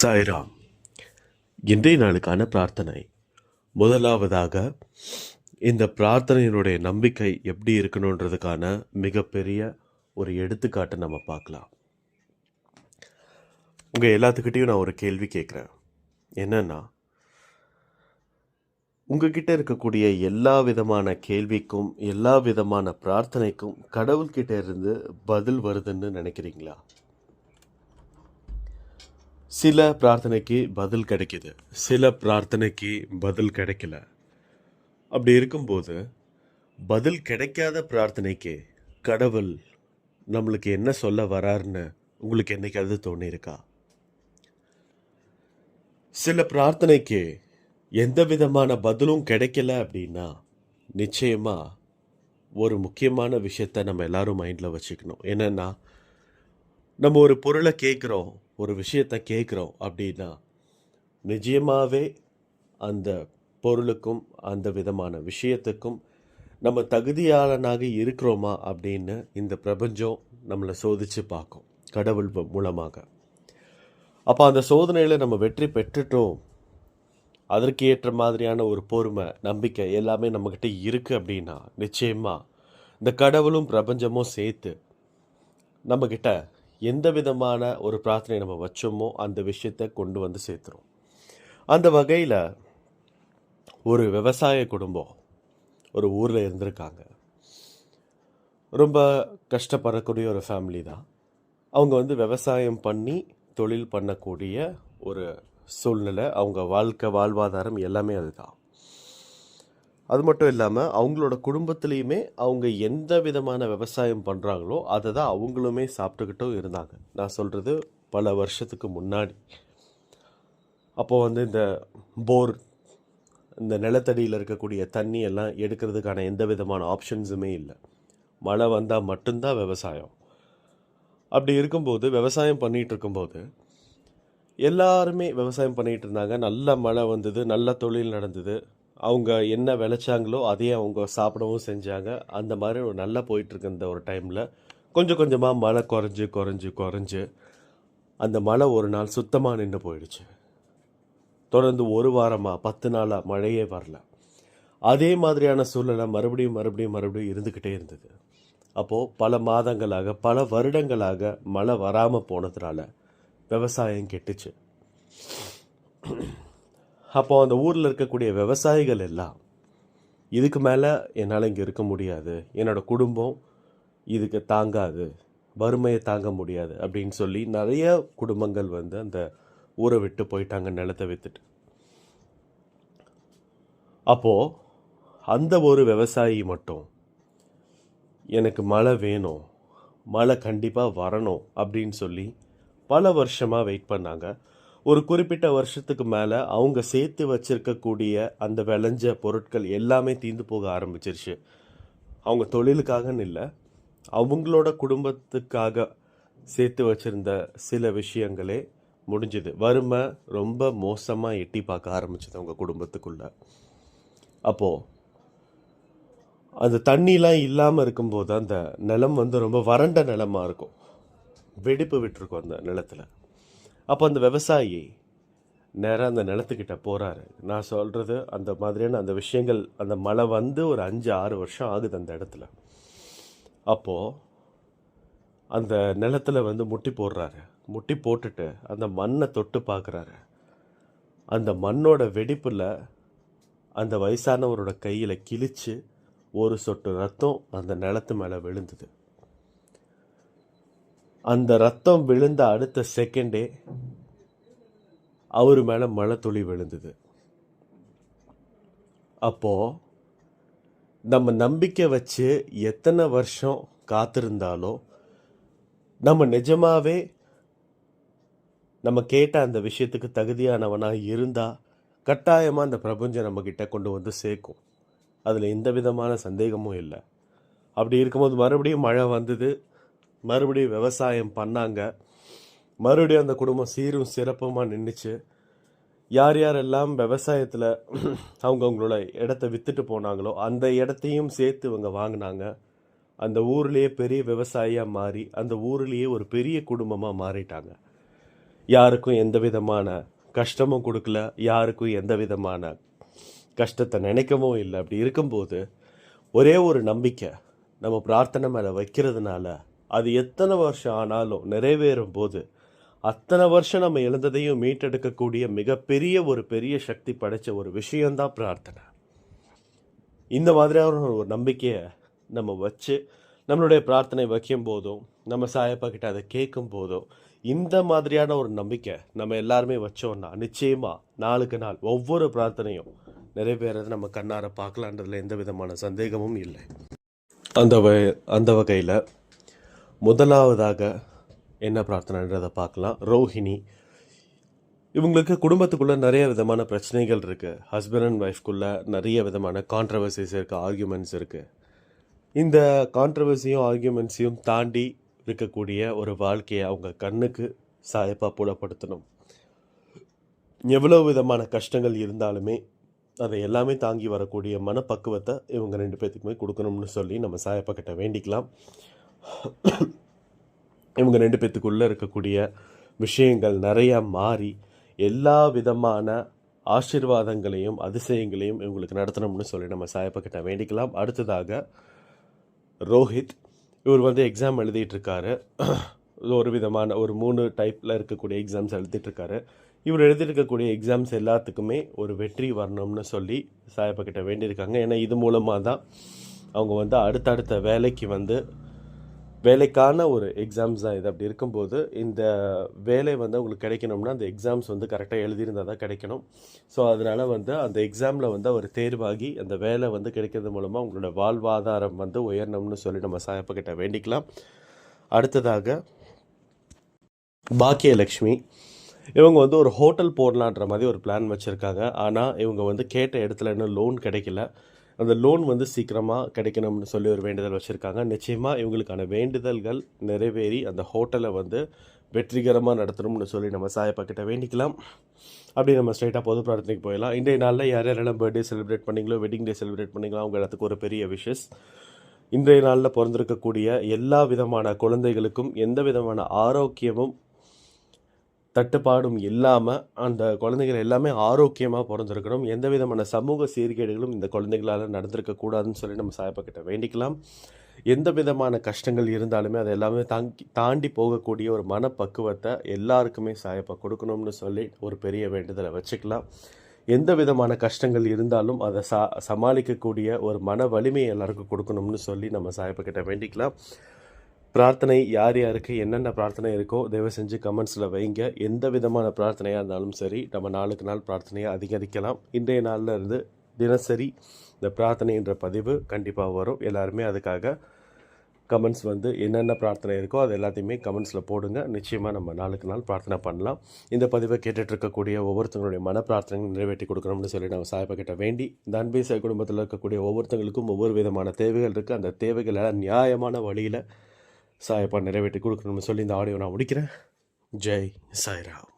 சாய்ராம். இன்றைய நாளுக்கான பிரார்த்தனை. முதலாவதாக, இந்த பிரார்த்தனையினுடைய நம்பிக்கை எப்படி இருக்கணுன்றதுக்கான மிகப்பெரிய ஒரு எடுத்துக்காட்டை நம்ம பார்க்கலாம். உங்கள் எல்லாத்துக்கிட்டையும் நான் ஒரு கேள்வி கேட்குறேன். என்னன்னா, உங்ககிட்ட இருக்கக்கூடிய எல்லா விதமான கேள்விக்கும் எல்லா விதமான பிரார்த்தனைக்கும் கடவுள்கிட்ட இருந்து பதில் வருதுன்னு நினைக்கிறீங்களா? சில பிரார்த்தனைக்கு பதில் கிடைக்குது, சில பிரார்த்தனைக்கு பதில் கிடைக்கல. அப்படி இருக்கும்போது பதில் கிடைக்காத பிரார்த்தனைக்கு கடவுள் நம்மளுக்கு என்ன சொல்ல வராருன்னு உங்களுக்கு என்னைக்காவது தோணியிருக்கா? சில பிரார்த்தனைக்கு எந்த விதமான பதிலும் கிடைக்கல அப்படின்னா நிச்சயமாக ஒரு முக்கியமான விஷயத்த நம்ம எல்லாரும் மைண்டில் வச்சுக்கணும். என்னென்னா, நம்ம ஒரு பொருளை கேட்குறோம், ஒரு விஷயத்தை கேட்குறோம் அப்படின்னா நிச்சயமாகவே அந்த பொருளுக்கும் அந்த விதமான விஷயத்துக்கும் நம்ம தகுதியாளனாக இருக்கிறோமா அப்படின்னு இந்த பிரபஞ்சம் நம்மளை சோதித்து பார்க்கும் கடவுள் மூலமாக. அப்போ அந்த சோதனையில் நம்ம வெற்றி பெற்றுட்டோம், அதற்கு ஏற்ற மாதிரியான ஒரு பொறுமை, நம்பிக்கை எல்லாமே நம்மக்கிட்ட இருக்குது அப்படின்னா நிச்சயமாக இந்த கடவுளும் பிரபஞ்சமும் சேர்த்து நம்மக்கிட்ட எந்த விதமான ஒரு பிரார்த்தனை நம்ம வச்சோமோ அந்த விஷயத்தை கொண்டு வந்து சேர்த்துரும். அந்த வகையில் ஒரு விவசாய குடும்பம் ஒரு ஊரில் இருந்திருக்காங்க. ரொம்ப கஷ்டப்படக்கூடிய ஒரு ஃபேமிலி தான். அவங்க விவசாயம் பண்ணி தொழில் பண்ணக்கூடிய ஒரு சூழ்நிலை, அவங்க வாழ்வாதாரம் எல்லாமே அதுதான். அது மட்டும் இல்லாமல் அவங்களோட குடும்பத்துலேயுமே அவங்க எந்த விதமான விவசாயம் பண்ணுறாங்களோ அதை தான் அவங்களுமே சாப்பிட்டுக்கிட்டும் இருந்தாங்க. நான் சொல்கிறது பல வருஷத்துக்கு முன்னாடி. அப்போது இந்த போர், இந்த நிலத்தடியில் இருக்கக்கூடிய தண்ணி எல்லாம் எடுக்கிறதுக்கான எந்த விதமான ஆப்ஷன்ஸுமே இல்லை. மழை வந்தால் மட்டும்தான் விவசாயம். அப்படி இருக்கும்போது விவசாயம் பண்ணிகிட்டு இருக்கும்போது எல்லாருமே விவசாயம் பண்ணிகிட்டு இருந்தாங்க. நல்ல மழை வந்தது, நல்ல தொழில் நடந்தது. அவங்க என்ன விளைச்சாங்களோ அதையே அவங்க சாப்பிடவும் செஞ்சாங்க. அந்த மாதிரி ஒரு நல்லா போயிட்டுருக்கு. இந்த ஒரு டைமில் கொஞ்சம் கொஞ்சமாக மழை குறைஞ்சு அந்த மழை ஒரு நாள் சுத்தமாக நின்று போயிடுச்சு. தொடர்ந்து ஒரு வாரமாக 10 நாளாக மழையே வரல. அதே மாதிரியான சூழ்நிலை மறுபடியும் இருந்துக்கிட்டே இருந்தது. அப்போது பல மாதங்களாக பல வருடங்களாக மழை வராமல் போனதுனால விவசாயம் கெட்டுச்சு. அப்போது அந்த ஊரில் இருக்கக்கூடிய விவசாயிகள் எல்லாம் இதுக்கு மேலே என்னால் இங்கே இருக்க முடியாது, என்னோடய குடும்பம் இதுக்கு தாங்காது, வறுமையை தாங்க முடியாது அப்படின்னு சொல்லி நிறைய குடும்பங்கள் அந்த ஊரை விட்டு போயிட்டாங்க, நிலத்தை விற்றுட்டு. அப்போது அந்த ஒரு விவசாயி மட்டும் எனக்கு மழை வேணும், மழை கண்டிப்பாக வரணும் அப்படின்னு சொல்லி பல வருஷமாக வெயிட் பண்ணாங்க. ஒரு குறிப்பிட்ட வருஷத்துக்கு மேலே அவங்க சேர்த்து வச்சிருக்கக்கூடிய அந்த விளைஞ்ச பொருட்கள் எல்லாமே தீர்ந்து போக ஆரம்பிச்சிருச்சு. அவங்க தொழிலுக்காகன்னு இல்லை, அவங்களோட குடும்பத்துக்காக சேர்த்து வச்சிருந்த சில விஷயங்களே முடிஞ்சுது. வறுமை ரொம்ப மோசமாக எட்டி பார்க்க ஆரம்பிச்சது அவங்க குடும்பத்துக்குள்ள. அப்போது அந்த தண்ணிலாம் இல்லாமல் இருக்கும்போது அந்த நிலம் ரொம்ப வறண்ட நிலமாக இருக்கும், வெடிப்பு விட்டுருக்கும் அந்த நிலத்தில். அப்போ அந்த விவசாயி நேராக அந்த நிலத்துக்கிட்ட போகிறாரு. நான் சொல்கிறது அந்த மாதிரியான அந்த விஷயங்கள், அந்த மழை ஒரு 5-6 வருஷம் ஆகுது அந்த இடத்துல. அப்போது அந்த நிலத்தில் முட்டி போடுறாரு. முட்டி போட்டுட்டு அந்த மண்ணை தொட்டு பார்க்குறாரு. அந்த மண்ணோட வெடிப்பில் அந்த வயசானவரோட கையில் கிழிச்சு ஒரு சொட்டு ரத்தம் அந்த நிலத்து மேலே விழுந்தது. அந்த ரத்தம் விழுந்த அடுத்த செகண்டே அவர் மேலே மழை துளி விழுந்தது. அப்போது நம்ம நம்பிக்கை வச்சு எத்தனை வருஷம் காத்திருந்தாலோ நம்ம நிஜமாகவே நம்ம கேட்ட அந்த விஷயத்துக்கு தகுதியானவனாக இருந்தால் கட்டாயமாக அந்த பிரபஞ்சம் நம்மக்கிட்ட கொண்டு வந்து சேர்க்கும். அதில் எந்த விதமான சந்தேகமும் இல்லை. அப்படி இருக்கும்போது மறுபடியும் மழை வந்தது, மறுபடியும் விவசாயம் பண்ணாங்க, மறுபடியும் அந்த குடும்பம் சீரும் சிறப்புமாக நின்றுச்சு. யார் யாரெல்லாம் விவசாயத்தில் அவங்களோட இடத்த விற்றுட்டு போனாங்களோ அந்த இடத்தையும் சேர்த்து இவங்க வாங்கினாங்க. அந்த ஊர்லேயே பெரிய விவசாயியாக மாறி அந்த ஊர்லேயே ஒரு பெரிய குடும்பமாக மாறிட்டாங்க. யாருக்கும் எந்த விதமான கஷ்டமும் கொடுக்கல, யாருக்கும் எந்த விதமான கஷ்டத்தை நினைக்கவும் இல்லை. அப்படி இருக்கும்போது ஒரே ஒரு நம்பிக்கை நம்ம பிரார்த்தனை மேலே வைக்கிறதுனால அது எத்தனை வருஷம் ஆனாலும் நிறைவேறும் போது அத்தனை வருஷம் நம்ம இழந்ததையும் மீட்டெடுக்கக்கூடிய மிகப்பெரிய ஒரு பெரிய சக்தி படைச்ச ஒரு விஷயம்தான் பிரார்த்தனை. இந்த மாதிரியான ஒரு நம்பிக்கையை நம்ம வச்சு நம்மளுடைய பிரார்த்தனை வைக்கும் போதும் நம்ம சாயப்பா கிட்ட அதை கேட்கும் போதும் இந்த மாதிரியான ஒரு நம்பிக்கை நம்ம எல்லாருமே வச்சோம்னா நிச்சயமாக நாளுக்கு நாள் ஒவ்வொரு பிரார்த்தனையும் நிறைவேறது நம்ம கண்ணார பார்க்கலான்றதுல எந்த விதமான சந்தேகமும் இல்லை. அந்த வகையில் முதலாவதாக என்ன பிரார்த்தனைன்றதை பார்க்கலாம். ரோஹிணி, இவங்களுக்கு குடும்பத்துக்குள்ளே நிறைய விதமான பிரச்சனைகள் இருக்குது. ஹஸ்பண்ட் அண்ட் ஒய்ஃப்குள்ளே நிறைய விதமான கான்ட்ரவர்சிஸ் இருக்குது, ஆர்கியூமெண்ட்ஸ் இருக்குது. இந்த கான்ட்ரவர்சியும் ஆர்கியூமெண்ட்ஸையும் தாண்டி இருக்கக்கூடிய ஒரு வாழ்க்கையை அவங்க கண்ணுக்கு சாயப்பா புலப்படுத்தணும். எவ்வளோ விதமான கஷ்டங்கள் இருந்தாலுமே அதை எல்லாமே தாங்கி வரக்கூடிய மனப்பக்குவத்தை இவங்க 2 பேர்த்துக்குமே கொடுக்கணும்னு சொல்லி நம்ம சாயப்பா கிட்ட வேண்டிக்கலாம். இவங்க 2 பேர்த்துக்குள்ளே இருக்கக்கூடிய விஷயங்கள் நிறையா மாறி எல்லா விதமான ஆசீர்வாதங்களையும் அதிசயங்களையும் இவங்களுக்கு நடத்தணும்னு சொல்லி நம்ம சாயப்பா கிட்ட வேண்டிக்கலாம். அடுத்ததாக ரோஹித், இவர் எக்ஸாம் எழுதிட்டுருக்காரு. ஒரு விதமான ஒரு 3 டைப்பில் இருக்கக்கூடிய எக்ஸாம்ஸ் எழுதிட்டுருக்காரு. இவர் எழுதியிருக்கக்கூடிய எக்ஸாம்ஸ் எல்லாத்துக்குமே ஒரு வெற்றி வரணும்னு சொல்லி சாயப்பா கிட்ட வேண்டியிருக்காங்க. ஏன்னா இது மூலமாக தான் அவங்க அடுத்தடுத்த வேலைக்கான ஒரு எக்ஸாம்ஸ் தான் இது. அப்படி இருக்கும்போது இந்த வேலை அவங்களுக்கு கிடைக்கணும்னா அந்த எக்ஸாம்ஸ் கரெக்டாக எழுதியிருந்தால் தான் கிடைக்கணும். ஸோ அதனால் அந்த எக்ஸாமில் அவர் தேர்வாகி அந்த வேலை கிடைக்கிறது மூலமாக அவங்களோட வாழ்வாதாரம் உயரணும்னு சொல்லி நம்ம சாயப்பா கிட்ட வேண்டிக்கலாம். அடுத்ததாக பாக்கியலக்ஷ்மி, இவங்க ஒரு ஹோட்டல் போடலான்ற மாதிரி ஒரு பிளான் வச்சுருக்காங்க. ஆனால் இவங்க கேட்ட இடத்துல இன்னும் லோன் கிடைக்கல. அந்த லோன் சீக்கிரமாக கிடைக்கணும்னு சொல்லி ஒரு வேண்டுதல் வச்சுருக்காங்க. நிச்சயமாக இவங்களுக்கான வேண்டுதல்கள் நிறைவேறி அந்த ஹோட்டலை வெற்றிகரமாக நடத்தணும்னு சொல்லி நம்ம சாயப்பா கிட்ட வேண்டிக்கலாம். அப்படி நம்ம ஸ்ட்ரைட்டாக பொது பிரார்த்தனைக்கு போயிடலாம். இன்றைய நாளில் யாரெல்லாம் பர்த்டே செலிப்ரேட் பண்ணிங்களோ, வெட்டிங் டே செலிப்ரேட் பண்ணிங்களோ, அவங்க இடத்துக்கு ஒரு பெரிய விஷஸ். இன்றைய நாளில் பிறந்திருக்கக்கூடிய எல்லா விதமான குழந்தைகளுக்கும் எந்த விதமான ஆரோக்கியமும் தட்டுப்பாடும் இல்லாமல் அந்த குழந்தைகள் எல்லாமே ஆரோக்கியமாக பிறந்திருக்கணும். எந்த விதமான சமூக சீர்கேடுகளும் இந்த குழந்தைகளால் நடந்திருக்கக்கூடாதுன்னு சொல்லி நம்ம சாயப்பா கிட்ட வேண்டிக்கலாம். எந்த விதமான கஷ்டங்கள் இருந்தாலுமே அதை எல்லாமே தாண்டி போகக்கூடிய ஒரு மனப்பக்குவத்தை எல்லாருக்குமே சாயப்பா கொடுக்கணும்னு சொல்லி ஒரு பெரிய வேண்டுதலை வச்சுக்கலாம். எந்த விதமான கஷ்டங்கள் இருந்தாலும் அதை சமாளிக்கக்கூடிய ஒரு மன வலிமையை எல்லாருக்கும் கொடுக்கணும்னு சொல்லி நம்ம சாயப்பா கிட்ட வேண்டிக்கலாம். பிரார்த்தனை யார் யாருக்கு என்னென்ன பிரார்த்தனை இருக்கோ தயவு செஞ்சு கமெண்ட்ஸில் வைங்க. எந்த விதமான பிரார்த்தனையாக இருந்தாலும் சரி நம்ம நாளுக்கு நாள் பிரார்த்தனையை அதிகரிக்கலாம். இன்றைய நாளில் இருந்து தினசரி இந்த பிரார்த்தனை என்ற பதிவு கண்டிப்பாக வரும். எல்லாருமே அதுக்காக கமெண்ட்ஸ் என்னென்ன பிரார்த்தனை இருக்கோ அது எல்லாத்தையுமே கமெண்ட்ஸில் போடுங்க. நிச்சயமாக நம்ம நாளுக்கு நாள் பிரார்த்தனை பண்ணலாம். இந்த பதிவை கேட்டுட்ருக்கக்கூடிய ஒவ்வொருத்தங்களுடைய மன பிரார்த்தனைகள் நிறைவேற்றி கொடுக்கணும்னு சொல்லி நம்ம சாயப்பா கிட்ட வேண்டி இந்த அன்பேச குடும்பத்தில் இருக்கக்கூடிய ஒவ்வொருத்தங்களுக்கும் ஒவ்வொரு விதமான தேவைகள் இருக்குது. அந்த தேவைகள் எல்லாம் நியாயமான வழியில் சாயப்பா நிறைவேற்றி கொடுக்கணும்னு சொல்லி இந்த ஆடியோ நான் முடிக்கிறேன். ஜெய் சாய்ராம்.